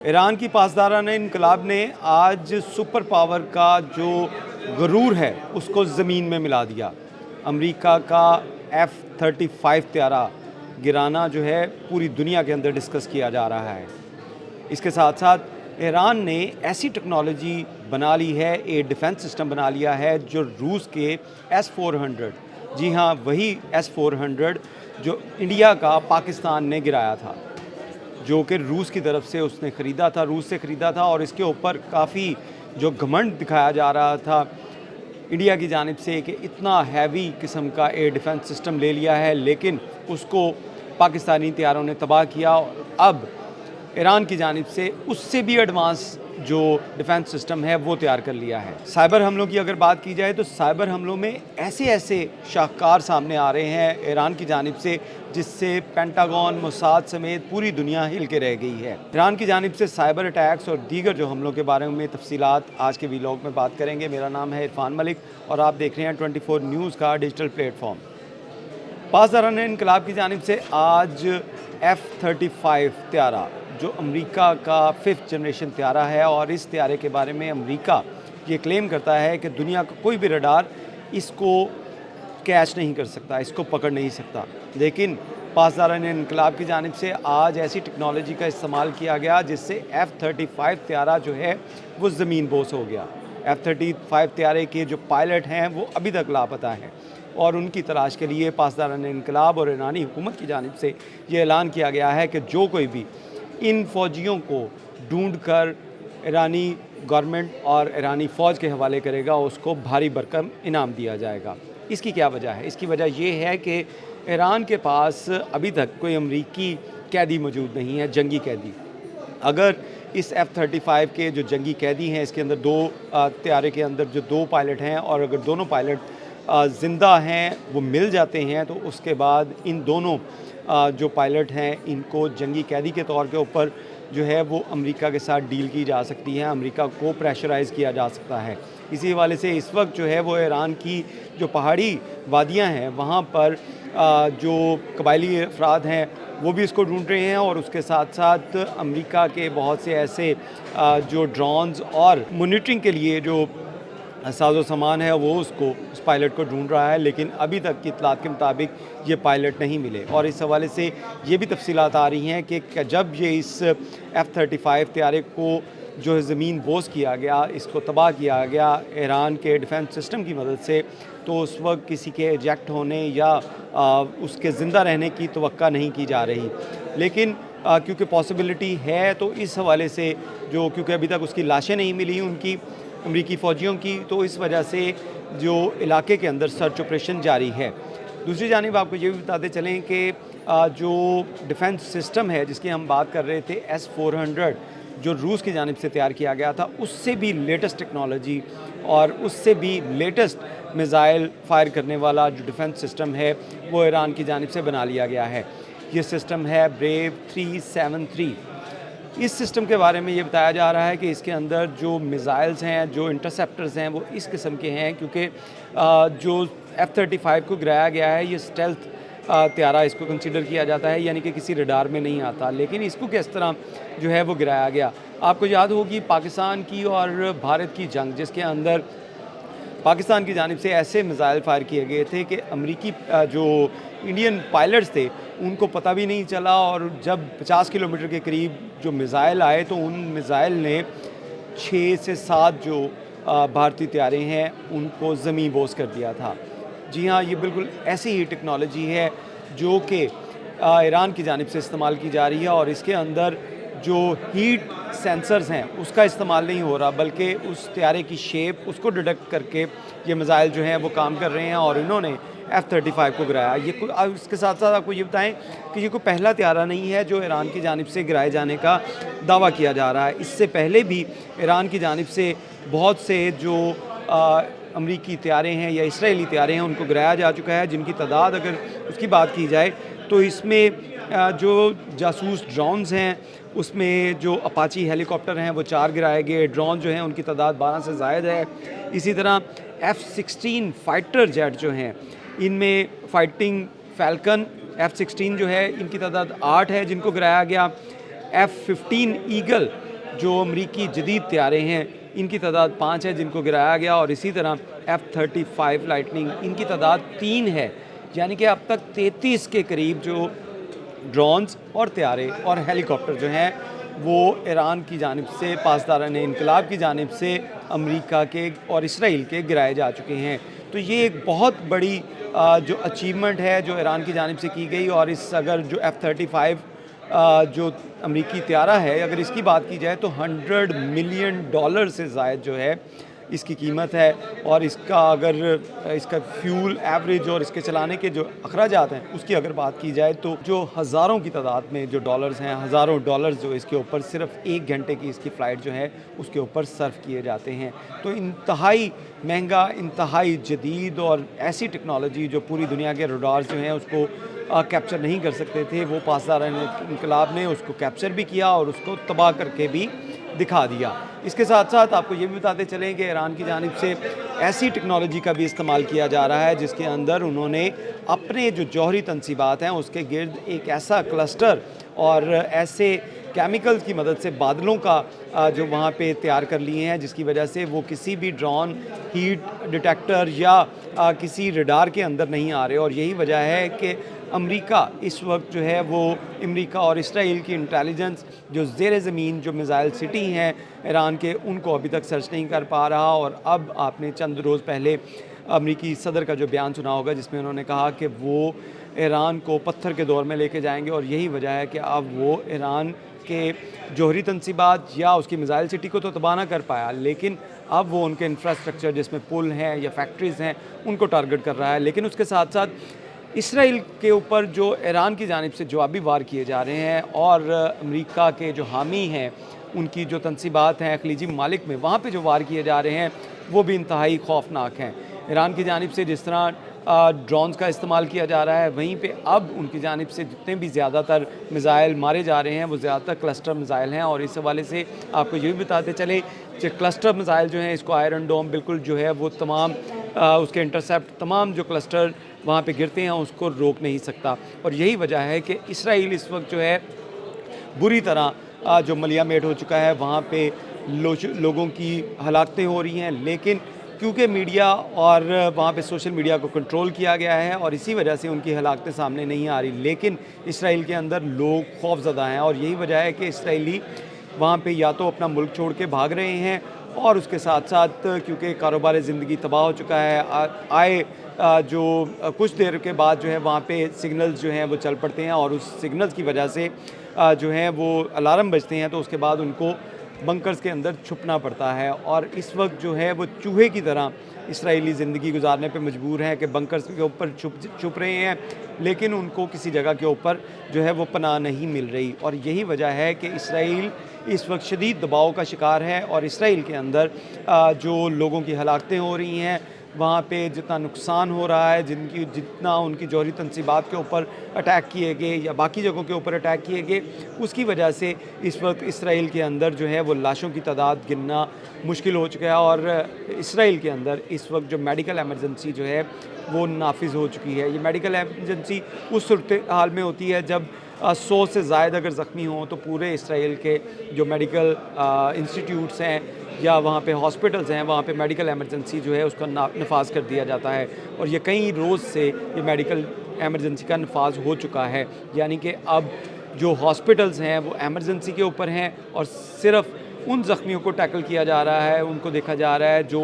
ایران کی پاسداران انقلاب نے آج سپر پاور کا جو غرور ہے اس کو زمین میں ملا دیا۔ امریکہ کا F-35 طیارہ گرانا جو ہے پوری دنیا کے اندر ڈسکس کیا جا رہا ہے۔ اس کے ساتھ ساتھ ایران نے ایسی ٹیکنالوجی بنا لی ہے، ایک ڈیفنس سسٹم بنا لیا ہے جو روس کے S-400، جی ہاں وہی S-400 جو انڈیا کا پاکستان نے گرایا تھا، جو کہ روس کی طرف سے اس نے خریدا تھا، روس سے خریدا تھا، اور اس کے اوپر کافی جو گھمنڈ دکھایا جا رہا تھا انڈیا کی جانب سے کہ اتنا ہیوی قسم کا ایئر ڈیفنس سسٹم لے لیا ہے، لیکن اس کو پاکستانی طیاروں نے تباہ کیا۔ اور اب ایران کی جانب سے اس سے بھی ایڈوانس جو ڈیفنس سسٹم ہے وہ تیار کر لیا ہے۔ سائبر حملوں کی اگر بات کی جائے تو سائبر حملوں میں ایسے شاہکار سامنے آ رہے ہیں ایران کی جانب سے، جس سے پینٹاگون، موساد سمیت پوری دنیا ہل کے رہ گئی ہے۔ ایران کی جانب سے سائبر اٹیکس اور دیگر جو حملوں کے بارے میں تفصیلات آج کے ویلاگ میں بات کریں گے۔ میرا نام ہے عرفان ملک اور آپ دیکھ رہے ہیں 24 نیوز کا ڈیجیٹل پلیٹ فارم۔ پاسداران انقلاب کی جانب سے آج F-35 طیارہ جو امریکہ کا 5th جنریشن طیارہ ہے، اور اس طیارے کے بارے میں امریکہ یہ کلیم کرتا ہے کہ دنیا کا کوئی بھی ریڈار اس کو کیچ نہیں کر سکتا، اس کو پکڑ نہیں سکتا، لیکن پاسداران انقلاب کی جانب سے آج ایسی ٹیکنالوجی کا استعمال کیا گیا جس سے F-35 طیارہ جو ہے وہ زمین بوس ہو گیا۔ F-35 طیارے کے جو پائلٹ ہیں وہ ابھی تک لاپتہ ہیں، اور ان کی تلاش کے لیے پاسداران انقلاب اور ایرانی حکومت کی جانب سے یہ اعلان کیا گیا ہے کہ جو کوئی بھی ان فوجیوں کو ڈھونڈ کر ایرانی گورنمنٹ اور ایرانی فوج کے حوالے کرے گا اس کو بھاری بھرکم انعام دیا جائے گا۔ اس کی کیا وجہ ہے؟ اس کی وجہ یہ ہے کہ ایران کے پاس ابھی تک کوئی امریکی قیدی موجود نہیں ہے، جنگی قیدی۔ اگر اس F-35 کے جو جنگی قیدی ہیں، اس کے اندر طیارے کے اندر جو 2 پائلٹ ہیں، اور اگر دونوں پائلٹ زندہ ہیں، وہ مل جاتے ہیں، تو اس کے بعد ان دونوں جو پائلٹ ہیں ان کو جنگی قیدی کے طور کے اوپر جو ہے وہ امریکہ کے ساتھ ڈیل کی جا سکتی ہے، امریکہ کو پریشرائز کیا جا سکتا ہے۔ اسی حوالے سے اس وقت جو ہے وہ ایران کی جو پہاڑی وادیاں ہیں وہاں پر جو قبائلی افراد ہیں وہ بھی اس کو ڈھونڈ رہے ہیں، اور اس کے ساتھ ساتھ امریکہ کے بہت سے ایسے جو ڈرونز اور مانیٹرنگ کے لیے جو ساز و سامان ہے وہ اس پائلٹ کو ڈھونڈ رہا ہے، لیکن ابھی تک کی اطلاعات کے مطابق یہ پائلٹ نہیں ملے۔ اور اس حوالے سے یہ بھی تفصیلات آ رہی ہیں کہ جب یہ اس F-35 طیارے کو جو زمین بوس کیا گیا، اس کو تباہ کیا گیا ایران کے ڈیفنس سسٹم کی مدد سے، تو اس وقت کسی کے ایجیکٹ ہونے یا اس کے زندہ رہنے کی توقع نہیں کی جا رہی، لیکن کیونکہ پاسبلٹی ہے تو اس حوالے سے کیونکہ ابھی تک اس کی لاشیں نہیں ملی ان کی امریکی فوجیوں کی، تو اس وجہ سے جو علاقے کے اندر سرچ آپریشن جاری ہے۔ دوسری جانب آپ کو یہ بھی بتاتے چلیں کہ جو ڈیفنس سسٹم ہے جس کی ہم بات کر رہے تھے S-400 جو روس کی جانب سے تیار کیا گیا تھا، اس سے بھی لیٹسٹ ٹیکنالوجی اور اس سے بھی لیٹسٹ میزائل فائر کرنے والا جو ڈیفنس سسٹم ہے وہ ایران کی جانب سے بنا لیا گیا ہے۔ یہ سسٹم ہے بریو 373۔ اس سسٹم کے بارے میں یہ بتایا جا رہا ہے کہ اس کے اندر جو میزائلز ہیں، جو انٹرسیپٹرز ہیں، وہ اس قسم کے ہیں، کیونکہ جو F-35 کو گرایا گیا ہے یہ اسٹیلتھ طیارہ اس کو کنسیڈر کیا جاتا ہے، یعنی کہ کسی ریڈار میں نہیں آتا، لیکن اس کو کس طرح جو ہے وہ گرایا گیا۔ آپ کو یاد ہوگی پاکستان کی اور بھارت کی جنگ، جس کے اندر پاکستان کی جانب سے ایسے میزائل فائر کیے گئے تھے کہ امریکی جو انڈین پائلٹس تھے ان کو پتہ بھی نہیں چلا، اور جب 50 کلومیٹر کے قریب جو میزائل آئے تو ان میزائل نے 6 سے 7 جو بھارتی طیارے ہیں ان کو زمین بوس کر دیا تھا۔ جی ہاں، یہ بالکل ایسی ہی ٹیکنالوجی ہے جو کہ ایران کی جانب سے استعمال کی جا رہی ہے، اور اس کے اندر جو ہیٹ سینسرز ہیں اس کا استعمال نہیں ہو رہا، بلکہ اس طیارے کی شیپ اس کو ڈیٹیکٹ کر کے یہ میزائل جو ہیں وہ کام کر رہے ہیں، اور انہوں نے F-35 کو گرایا۔ اس کے ساتھ ساتھ آپ کو یہ بتائیں کہ یہ کوئی پہلا طیارہ نہیں ہے جو ایران کی جانب سے گرائے جانے کا دعویٰ کیا جا رہا ہے۔ اس سے پہلے بھی ایران کی جانب سے بہت سے جو امریکی طیارے ہیں یا اسرائیلی طیارے ہیں ان کو گرایا جا چکا ہے، جن کی تعداد اگر اس کی بات کی جائے تو اس میں جو جاسوس ڈرونز ہیں اس میں جو اپاچی ہیلی کاپٹر ہیں وہ 4 گرائے گئے، ڈرون جو ہیں ان کی تعداد 12 سے زائد ہے۔ اسی طرح F-16 فائٹر جیٹ جو ہیں ان میں فائٹنگ فیلکن F-16 جو ہے ان کی تعداد 8 ہے جن کو گرایا گیا۔ F-15 ایگل जो अमरीकी जदीद त्यारे हैं इनकी तादाद 5 है जिनको गिराया गया, और इसी तरह F-35 लाइटनिंग इनकी तादाद 3 है। यानी कि अब तक 33 के करीब जो ड्रोन्स और त्यारे और हेलीकॉप्टर जो हैं वो ईरान की जानिब से, पासदारान इनकलाब की जानिब से अमेरिका के और इसराइल के गिराए जा चुके हैं। तो ये एक बहुत बड़ी जो अचीवमेंट है जो ईरान की जानिब से की गई। और इस अगर जो F-35 जो अमरीकी त्यारा है, अगर इसकी बात की जाए तो $100 मिलियन से ज़ायद जो है इसकी कीमत है। और इसका अगर इसका फ्यूल एवरेज और इसके चलाने के जो अखराजात हैं उसकी अगर बात की जाए तो जो हज़ारों की तादाद में जो डॉलर्स हैं, हज़ारों डॉलर्स जो इसके ऊपर सिर्फ 1 घंटे की इसकी फ़्लाइट जो है उसके ऊपर सर्व किए जाते हैं। तो इंतहाई महंगा, इंतहाई जदीद और ऐसी टेक्नोलॉजी जो पूरी दुनिया के रडार्स जो हैं उसको कैप्चर नहीं कर सकते थे, वो पासदारान इनकलाब ने उसको कैप्चर भी किया और उसको तबाह करके भी दिखा दिया। इसके साथ साथ आपको ये भी बताते चलें कि ईरान की जानिब से ऐसी टेक्नोलॉजी का भी इस्तेमाल किया जा रहा है जिसके अंदर उन्होंने अपने जो जौहरी तनसीबात हैं उसके गिर्द एक ऐसा क्लस्टर और ऐसे केमिकल्स की मदद से बादलों का जो वहाँ पे तैयार कर लिए हैं, जिसकी वजह से वो किसी भी ड्रोन, हीट डिटेक्टर या किसी रडार के अंदर नहीं आ रहे। और यही वजह है कि अमेरिका इस वक्त जो है वो अमेरिका और इसराइल की इंटेलिजेंस जो ज़ेर ज़मीन जो मिसाइल सिटी हैं ईरान के, उनको अभी तक सर्च नहीं कर पा रहा। और अब आपने चंद रोज़ पहले अमेरिकी सदर का जो बयान सुना होगा जिसमें उन्होंने कहा कि वो ईरान को पत्थर के दौर में लेके जाएंगे। और यही वजह है कि अब वो ईरान के जौहरी तनसीबात या उसकी मिसाइल सिटी को तो तबाह ना कर पाया, लेकिन अब वो उनके इंफ्रास्ट्रक्चर जिसमें पुल हैं या फैक्ट्रीज़ हैं उनको टारगेट कर रहा है। लेकिन उसके साथ साथ इसराइल के ऊपर जो ईरान की जानिब से जवाबी वार किए जा रहे हैं और अमेरिका के जो हामी हैं उनकी जो तनसीबात हैं खलीजी ममालिक में, वहाँ पे जो वार किए जा रहे हैं वो भी इंतहाई खौफनाक हैं। ईरान की जानिब से जिस तरह ड्रोन्स का इस्तेमाल किया जा रहा है, वहीं पे अब उनकी जानिब से जितने भी ज़्यादातर मिसाइल मारे जा रहे हैं वो ज़्यादातर क्लस्टर मिसाइल हैं। और इस हवाले से आपको ये भी बताते चले कि क्लस्टर मिसाइल जो हैं इसको आयरन डोम बिल्कुल जो है वो तमाम उसके इंटरसेप्ट तमाम जो क्लस्टर वहाँ पे गिरते हैं उसको रोक नहीं सकता। और यही वजह है कि इसराइल इस वक्त जो है बुरी तरह जो मलियामेट हो चुका है, वहाँ पे लोगों की हलाकतें हो रही हैं। लेकिन क्योंकि मीडिया और वहाँ पे सोशल मीडिया को कंट्रोल किया गया है और इसी वजह से उनकी हलाकतें सामने नहीं आ रही, लेकिन इसराइल के अंदर लोग खौफज़दा हैं। और यही वजह है कि इसराइली वहाँ पे या तो अपना मुल्क छोड़ के भाग रहे हैं और उसके साथ साथ क्योंकि कारोबार ज़िंदगी तबाह हो चुका है, जो कुछ देर के बाद जो है वहाँ पे सिग्नल्स जो हैं वो चल पड़ते हैं और उस सिग्नल्स की वजह से जो है वो अलार्म बजते हैं, तो उसके बाद उनको बंकर्स के अंदर छुपना पड़ता है। और इस वक्त जो है वो चूहे की तरह इसराइली ज़िंदगी गुजारने पे मजबूर हैं कि बंकर्स के ऊपर छुप रहे हैं, लेकिन उनको किसी जगह के ऊपर जो है वो पनाह नहीं मिल रही। और यही वजह है कि इसराइल इस वक्त शदीद दबाव का शिकार है और इसराइल के अंदर जो लोगों की हलाकतें हो रही हैं, वहाँ पे जितना नुकसान हो रहा है, जितना उनकी जौहरी तनसीबात के ऊपर अटैक किए गए या बाकी जगहों के ऊपर अटैक किए गए, उसकी वजह से इस वक्त इसराइल के अंदर जो है वो लाशों की तादाद गिनना मुश्किल हो चुका है। और इसराइल के अंदर इस वक्त जो मेडिकल एमरजेंसी जो है वो नाफिज हो चुकी है। ये मेडिकल एमरजेंसी उस सूरत हाल में होती है जब 100 से ज़ायद अगर ज़ख्मी हों तो पूरे इसराइल के जो मेडिकल इंस्टीट्यूट्स हैं या वहाँ पे हॉस्पिटल्स हैं, वहाँ पे मेडिकल एमरजेंसी जो है उसका नफाज कर दिया जाता है। और ये कई रोज़ से ये मेडिकल एमरजेंसी का नफाज हो चुका है, यानी कि अब जो हॉस्पिटल्स हैं वो एमरजेंसी के ऊपर हैं और सिर्फ उन ज़ख्मियों को टैकल किया जा रहा है, उनको देखा जा रहा है जो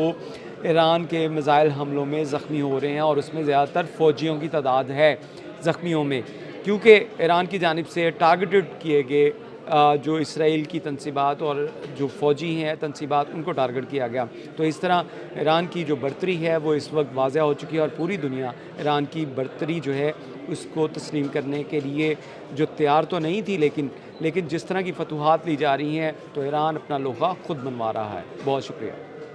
ईरान के मिसाइल हमलों में ज़ख्मी हो रहे हैं। और उसमें ज़्यादातर फ़ौजियों की तादाद है ज़ख्मियों में, क्योंकि ईरान की जानिब से टारगेटेड किए गए जो इसराइल की तनसीबात और जो फ़ौजी हैं तनसीबात उनको टारगेट किया गया। तो इस तरह ईरान की जो बर्तरी है वो इस वक्त वाज़ह हो चुकी है और पूरी दुनिया ईरान की बर्तरी जो है उसको तस्लीम करने के लिए जो तैयार तो नहीं थी, लेकिन जिस तरह की फतूहात ली जा रही हैं तो ईरान अपना लोहा खुद मनवा रहा है। बहुत शुक्रिया।